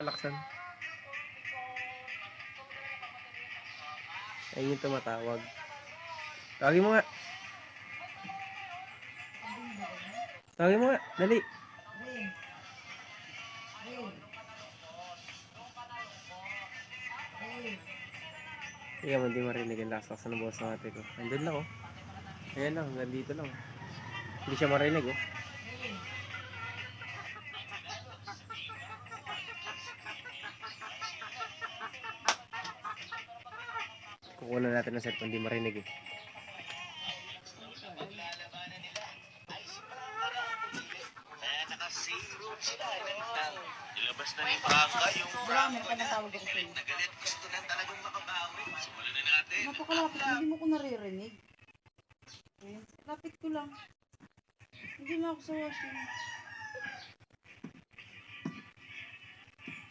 Laksan. Ayun yung tumatawag. Tawagin mo nga. Tawagin mo nga. Dali. Hindi mo hindi marinig ang lakas ng boss ng ate ko. Andun lang oh. Ayan lang, hanggang dito lang. Hindi siya marinig oh. Kukunan natin ng cellphone, hindi marinig eh. Ilabas na ni Franca yung Marami pa natawag ako sa'yo. nagalit. Gusto na talagang makabawi. Simulan na natin. Napakalapit, hindi mo ko naririnig. Ayun, lapit ko lang. Hindi na ako sa washing.